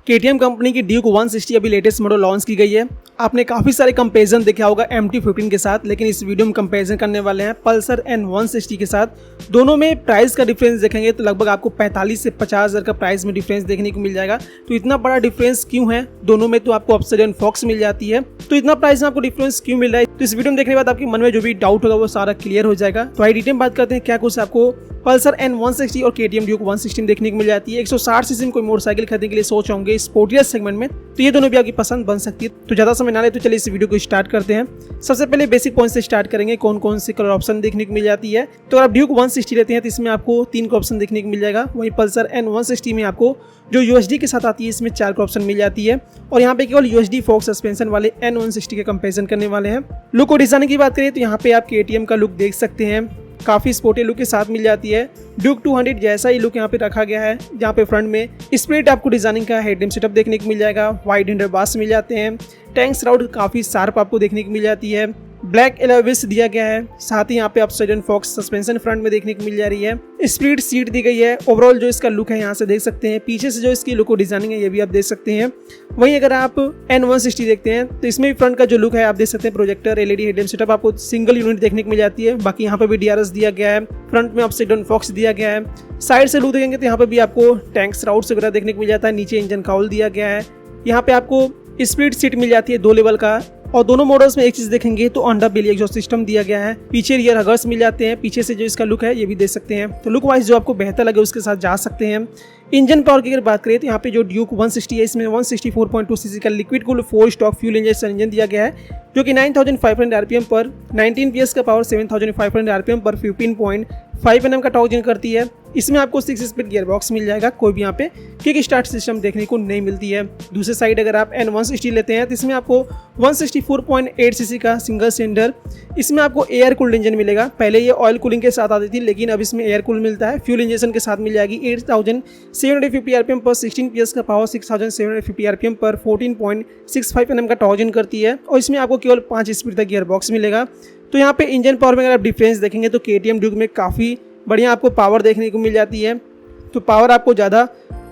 KTM company की Duke 160 अभी latest model launch की गई है। आपने काफ़ी सारे कंपैरिजन देखा होगा MT-15 के साथ, लेकिन इस वीडियो में कंपैरिजन करने वाले हैं पल्सर N160 के साथ। दोनों में प्राइस का डिफरेंस देखेंगे तो लगभग आपको 45 से 50 हज़ार का प्राइस में डिफरेंस देखने को मिल जाएगा। तो इतना बड़ा डिफरेंस क्यों है? दोनों में तो आपको ऑब्सिडियन फॉक्स मिल जाती है, तो इतना प्राइस में आपको डिफरेंस क्यों मिल रहा है? तो इस वीडियो में देखने के बाद आपके मन में जो भी डाउट होगा वो सारा क्लियर हो जाएगा। तो आइए डिटेल में बात करते हैं क्या कुछ आपको पल्सर N160 और KTM ड्यूक 160 देखने को मिल जाती है। 160 सीसी में कोई मोटरसाइकिल खरीदने के लिए सोच होंगे स्पोर्टियर सेगमेंट में, तो ये दोनों भी आपकी पसंद बन सकती है। तो ज़्यादा समय ना ले तो चलिए इस वीडियो को स्टार्ट करते हैं। सबसे पहले बेसिक पॉइंट से स्टार्ट करेंगे, कौन कौन से कलर ऑप्शन देखने को मिल जाती है। तो अगर आप ड्यूक 160 लेते हैं तो इसमें आपको 3 का ऑप्शन देखने को मिल जाएगा। वहीं पल्सर N160 में आपको जो UHD के साथ आती है इसमें 4 का ऑप्शन मिल जाती है। और यहाँ पे केवल UHD फोक सस्पेंशन वाले N160 के कंपेरिजन करने वाले हैं। लुक और डिजाइन की बात करें तो यहाँ पे आप KTM का लुक देख सकते हैं, काफ़ी स्पोर्टी लुक के साथ मिल जाती है। ड्यूक 200 जैसा ही लुक यहाँ पे रखा गया है, जहाँ पे फ्रंट में स्प्लिट आपको डिजाइनिंग का हेडलैम्प सेटअप देखने को मिल जाएगा। वाइड हैंडल बार्स मिल जाते हैं। टैंक श्राउड काफ़ी शार्प आपको देखने को मिल जाती है। ब्लैक एलॉयस दिया गया है, साथ ही यहाँ पे ऑब्सिडियन फॉक्स सस्पेंशन फ्रंट में देखने को मिल जा रही है। स्प्लिट सीट दी गई है। ओवरऑल जो इसका लुक है यहाँ से देख सकते हैं। पीछे से जो इसकी लुक और डिजाइनिंग है ये भी आप देख सकते हैं। वहीं अगर आप N160 देखते हैं तो इसमें भी फ्रंट का जो लुक है आप देख सकते हैं। प्रोजेक्टर LED हेडलैम्प सेटअप आपको सिंगल यूनिट देखने को मिल जाती है। बाकी यहाँ पे भी DRS दिया गया है। फ्रंट में ऑब्सिडियन फॉक्स दिया गया है। साइड से लुक देखेंगे तो यहाँ पे भी आपको टैंक श्राउड्स वगैरह देखने को मिल जाता है। नीचे इंजन काउल दिया गया है। यहाँ पे आपको स्प्लिट सीट मिल जाती है 2 लेवल का। और दोनों मॉडल्स में एक चीज देखेंगे तो अंडर बेली एग्जॉस्ट सिस्टम दिया गया है। पीछे रियर हगर्स मिल जाते हैं। पीछे से जो इसका लुक है ये भी देख सकते हैं। तो लुक वाइज जो आपको बेहतर लगे उसके साथ जा सकते हैं। इंजन पावर की अगर बात करें तो यहाँ पे जो ड्यूक 160 है इसमें 164.2 सीसी का liquid cooled 4 stock fuel engine दिया गया है, जो कि 9500 आरपीएम पर 19 PS का पावर 7500 आरपीएम पर 15.5 Nm का टॉर्क जनरेट करती है। इसमें आपको 6 स्पीड गियर बॉक्स मिल जाएगा। कोई भी यहाँ पे किक स्टार्ट सिस्टम देखने को नहीं मिलती है। दूसरे साइड अगर आप N160 लेते हैं तो इसमें आपको 164.8 सीसी का सिंगल सिलेंडर, इसमें आपको एयर कूल्ड इंजन मिलेगा। पहले ये ऑयल कूलिंग के साथ आती थी, लेकिन अब इसमें एयर कूल मिलता है। फ्यूल इंजेक्शन के साथ मिल जाएगी। 8750 आरपीएम पर 16 PS का पावर 6750 आरपीएम पर 14.65 Nm का टॉर्क जनरेट करती है। और इसमें आपको केवल 5 स्पीड तक गियर बॉक्स मिलेगा। तो यहाँ पे इंजन पावर में अगर आप डिफरेंस देखेंगे तो KTM ड्यूक में काफ़ी बढ़िया आपको पावर देखने को मिल जाती है। तो पावर आपको ज़्यादा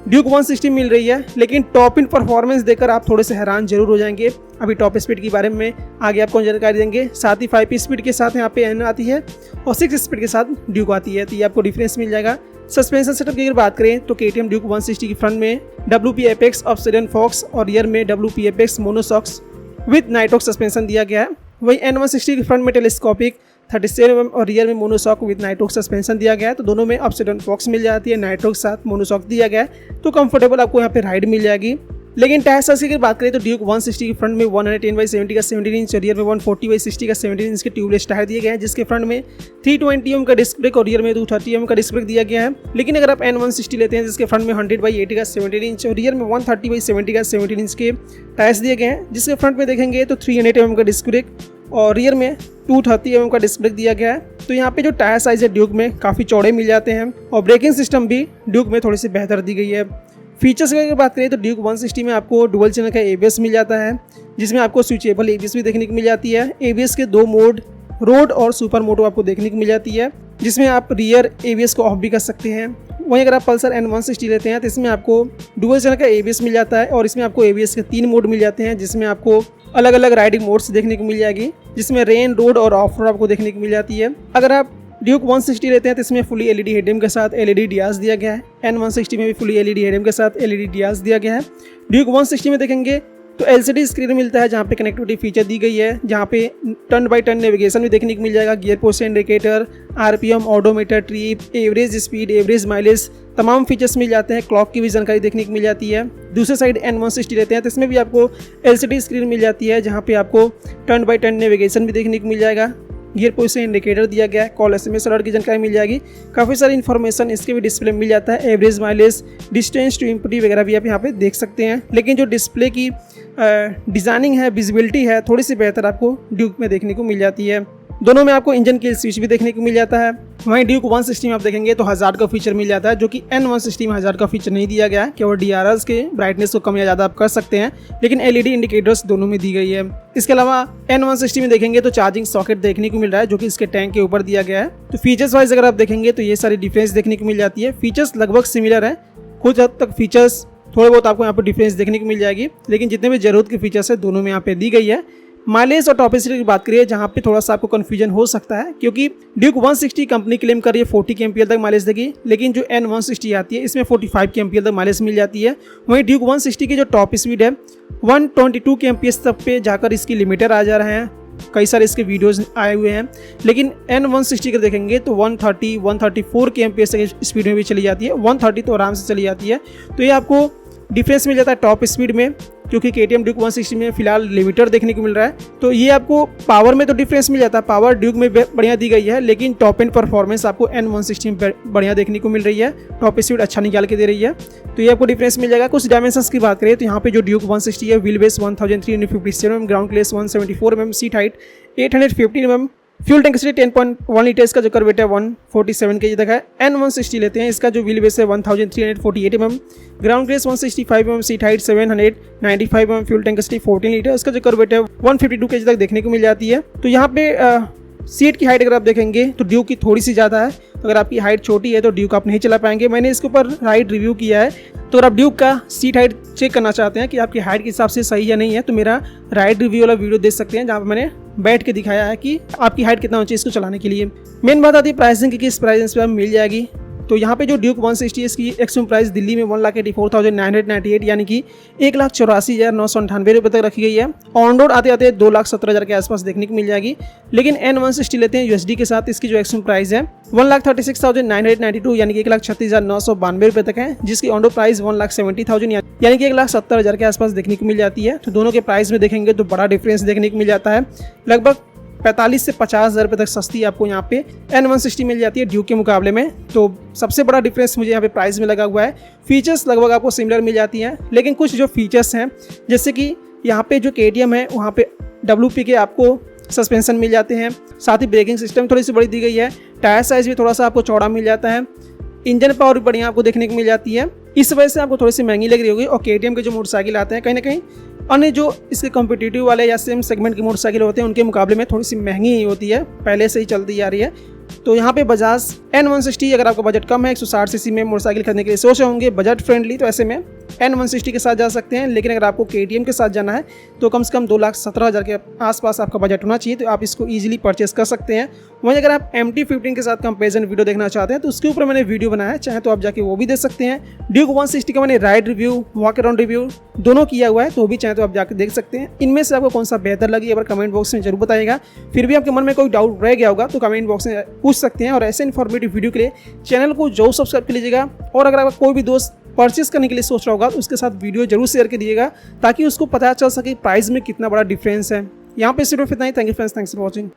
ड्यूक 160 मिल रही है, लेकिन टॉप इन परफॉर्मेंस देखकर आप थोड़े से हैरान जरूर हो जाएंगे। अभी टॉप स्पीड के बारे में आगे आपको जानकारी देंगे। साथ ही 5 स्पीड के साथ यहाँ पे N आती है और 6 स्पीड के साथ ड्यूक आती है। तो ये आपको डिफरेंस मिल जाएगा। सस्पेंशन सेटअप की अगर बात करें तो KTM ड्यूक 160 की फ्रंट में WP Apex ऑब्सिडियन फॉक्स और रियर में WP Apex मोनोशॉक्स विद नाइट्रोक सस्पेंशन दिया गया है। वहीं N160 की फ्रंट में टेलीस्कोपिक 37 mm और रियर में मोनोशॉक विद नाइट्रोक सस्पेंशन दिया गया है। तो दोनों में ऑब्सिडियन फॉक्स मिल जाती है, नाइट्रोक साथ मोनोशॉक दिया गया है। तो कंफर्टेबल आपको यहाँ पे राइड मिल जाएगी। लेकिन टायर साइज की बात करें तो ड्यूक 160 की फ्रंट में 110/70 का 17 इंच और रियर में 140/60 का 17 इंच के ट्यूबलेस टायर दिए गए हैं, जिसके फ्रंट में 320 mm का डिस्क ब्रेक और रियर में 230 mm का डिस्क ब्रेक दिया गया है। लेकिन अगर आप N160 लेते हैं जिसके फ्रंट में 100/80 का 17 इंच और रियर में 130/70 का 17 इंच के टायर्स दिए गए हैं, जिसके फ्रंट में देखेंगे तो 300 mm का डिस्क ब्रेक और रियर में 230 mm का डिस्क ब्रेक दिया गया है। तो यहाँ पे जो टायर साइज है ड्यूक में काफ़ी चौड़े मिल जाते हैं और ब्रेकिंग सिस्टम भी ड्यूक में थोड़ी सी बेहतर दी गई है। फीचर्स की अगर बात करें तो ड्यूक 160 में आपको डुअल चैनल का ABS मिल जाता है, जिसमें आपको स्विचेबल ABS भी देखने को मिल जाती है। ABS के 2 मोड रोड और सुपर मोटो आपको देखने को मिल जाती है, जिसमें आप रियर ABS को ऑफ भी कर सकते हैं। वहीं अगर आप पल्सर N160 लेते हैं तो इसमें आपको डुअल चैनल का ABS मिल जाता है और इसमें आपको ABS के 3 मोड मिल जाते हैं, जिसमें आपको अलग अलग राइडिंग मोड्स देखने को मिल जाएगी, जिसमें रेन, रोड और ऑफ रोड आपको देखने को मिल जाती है। अगर आप ड्यूक 160 लेते हैं तो इसमें फुली LED हेडलैम्प के साथ LED DRS दिया गया है। N160 में भी फुली LED हेडलैम्प के साथ LED DRS दिया गया है। ड्यूक 160 में देखेंगे तो LCD स्क्रीन मिलता है, जहाँ पे कनेक्टिविटी फीचर दी गई है, जहाँ पे टर्न बाय टर्न नेविगेशन भी देखने को मिल जाएगा। Gear position indicator, RPM, odometer, trip, average speed, average mileage, तमाम फीचर्स मिल जाते हैं। क्लॉक की भी जानकारी देखने को मिल जाती है। दूसरे साइड N160 लेते हैं तो इसमें भी आपको LCD स्क्रीन मिल जाती है, जहाँ पे आपको टर्न बाय टर्न नेविगेशन भी देखने को मिल जाएगा। गियर पोजिशन इंडिकेटर दिया गया है। कॉल SMS अलर्ट की जानकारी मिल जाएगी। काफ़ी सारी इन्फॉर्मेशन इसके भी डिस्प्ले मिल जाता है। Average mileage, distance to empty वगैरह भी आप यहाँ पे देख सकते हैं। लेकिन जो डिस्प्ले की डिज़ाइनिंग है, विजिबिलिटी है, थोड़ी सी बेहतर आपको ड्यूक में देखने को मिल जाती है। दोनों में आपको इंजन किल स्विच भी देखने को मिल जाता है। वहीं ड्यूक 160 में आप देखेंगे तो हज़ार्ड का फीचर मिल जाता है, जो कि N160 में हज़ार्ड का फीचर नहीं दिया गया है। केवल DRS के ब्राइटनेस को कम या ज़्यादा आप कर सकते हैं, लेकिन LED इंडिकेटर्स दोनों में दी गई है। इसके अलावा N160 में देखेंगे तो चार्जिंग सॉकेट देखने को मिल रहा है, जो कि इसके टैंक के ऊपर दिया गया है। तो फीचर्स वाइज अगर आप देखेंगे तो ये सारी डिफरेंस देखने को मिल जाती है। फीचर्स लगभग सिमिलर है, कुछ हद तक फीचर्स थोड़े बहुत आपको यहाँ पे डिफरेंस देखने को मिल जाएगी, लेकिन जितने भी जरूरत के फीचर्स है दोनों में यहाँ पे दी गई है। माइलेज और टॉप स्पीड की बात करिए जहाँ पे थोड़ा सा आपको कन्फ्यूजन हो सकता है, क्योंकि ड्यूक 160 कंपनी क्लेम कर रही है 40 kmpl तक माइलेज देगी, लेकिन जो N160 आती है इसमें 45 kmpl तक माइलेज मिल जाती है। वहीं ड्यूक 160 की जो टॉप स्पीड है 122 kmph तक पे जाकर इसकी लिमिटर आ जा रहे हैं, कई सारे इसके वीडियोस आए हुए हैं। लेकिन N160 का देखेंगे तो 134 kmph तक स्पीड में भी चली जाती है, 130 तो आराम से चली जाती है। तो ये आपको डिफरेंस मिल जाता है टॉप स्पीड में, क्योंकि KTM ड्यूक 160 में फिलहाल लिमिटर देखने को मिल रहा है। तो ये आपको पावर में तो डिफरेंस मिल जाता है, पावर ड्यूक में बढ़िया दी गई है, लेकिन टॉप एंड परफॉर्मेंस आपको N160 में बढ़िया देखने को मिल रही है, टॉप स्पीड अच्छा निकाल के दे रही है। तो ये आपको डिफरेंस मिल जाएगा। कुछ डायमेंशंस की बात करें तो यहाँ पे जो ड्यूक 160 है, wheel base 1357 mm, ground clearance 174 mm, seat height 815 mm, fuel tank capacity 10.1 litres का जो वेट है 147 kg तक है। N160 लेते हैं, इसका जो व्हील बेस है 1348 mm, ground clearance 165 mm, seat height 795 mm, fuel tank capacity 14 litre, इसका जो वेट है 152 kg तक देखने को मिल जाती है। तो यहाँ पे सीट की हाइट अगर आप देखेंगे तो ड्यूक की थोड़ी सी ज़्यादा है, अगर आपकी हाइट छोटी है तो ड्यूक आप नहीं चला पाएंगे। मैंने इसके ऊपर राइड रिव्यू किया है, तो अगर आप ड्यूक का सीट हाइट चेक करना चाहते हैं कि आपकी हाइट के हिसाब से सही या नहीं है, तो मेरा राइड रिव्यू वाला वीडियो देख सकते हैं, जहाँ पर मैंने बैठ के दिखाया है कि आपकी हाइट कितना होनी चाहिए इसको चलाने के लिए। मेन बात आती है प्राइसिंग की, किस प्राइस पे मिल जाएगी। तो यहाँ पे जो ड्यूक 160 है इसकी एक्चुअल प्राइस दिल्ली में 1,84,998 यानी कि 1,84,998 रुपये तक रखी गई है। ऑन रोड आते आते 2,17,000 के आसपास देखने को मिल जाएगी। लेकिन N160 लेते हैं USD के साथ, इसकी जो एक्चुअल प्राइस है 1,36,992 यानी कि 1,36,992 रुपये तक है, जिसकी ऑन रोड प्राइस 1,70,000 यानी कि 1,70,000 के आसपास देखने को मिल जाती है। तो दोनों के प्राइस में देखेंगे तो बड़ा डिफरेंस देखने को मिल जाता है, लगभग 45 से 50,000 रुपये तक सस्ती आपको यहाँ पे N160 मिल जाती है ड्यूक के मुकाबले में। तो सबसे बड़ा डिफरेंस मुझे यहाँ पे प्राइस में लगा हुआ है। फीचर्स लगभग आपको सिमिलर मिल जाती हैं, लेकिन कुछ जो फीचर्स हैं जैसे कि यहाँ पे जो KTM है वहाँ पे WP के आपको सस्पेंशन मिल जाते हैं, साथ ही ब्रेकिंग सिस्टम थोड़ी सी बड़ी दी गई है, टायर साइज़ भी थोड़ा सा आपको चौड़ा मिल जाता है, इंजन पावर भी बढ़िया आपको देखने को मिल जाती है। इस वजह से आपको थोड़ी सी महंगी लग रही होगी। और KTM के जो मोटरसाइकिल आते हैं कहीं ना कहीं अन्य जो इसके कॉम्पिटिटिव वाले या सेम सेगमेंट के मोटरसाइकिल होते हैं उनके मुकाबले में थोड़ी सी महंगी ही होती है, पहले से ही चलती आ रही है। तो यहाँ पे बजाज N160 अगर आपका बजट कम है, 160 सीसी में मोटरसाइकिल खरीदने के लिए सोच रहे होंगे बजट फ्रेंडली, तो ऐसे में N160 के साथ जा सकते हैं। लेकिन अगर आपको KTM के साथ जाना है तो कम से कम 2,17,000 के आसपास आपका बजट होना चाहिए, तो आप इसको ईजिली परचेस कर सकते हैं। वहीं अगर आप MT-15 के साथ कंपेरिजन वीडियो देखना चाहते हैं तो उसके ऊपर मैंने वीडियो बनाया है, चाहे तो आप जाके वो भी देख सकते हैं। ड्यूक 160 का मैंने ride review, walk around review दोनों किया हुआ है, तो भी चाहे तो आप जाकर देख सकते हैं। इनमें से आपको कौन सा बेहतर लगी एक बार कमेंट बॉक्स में जरूर बताइएगा। फिर भी आपके मन में कोई डाउट रह गया होगा तो कमेंट बॉक्स में पूछ सकते हैं। और ऐसे इन्फॉर्मेटिव वीडियो के लिए चैनल को जरूर सब्सक्राइब कर लीजिएगा। और अगर आपका कोई भी दोस्त परचेस करने के लिए सोच रहा होगा तो उसके साथ वीडियो जरूर शेयर कर दीजिएगा, ताकि उसको पता चल सके प्राइस में कितना बड़ा डिफरेंस है। यहाँ पे सिर्फ इतना ही। Thank you friends, thanks for watching.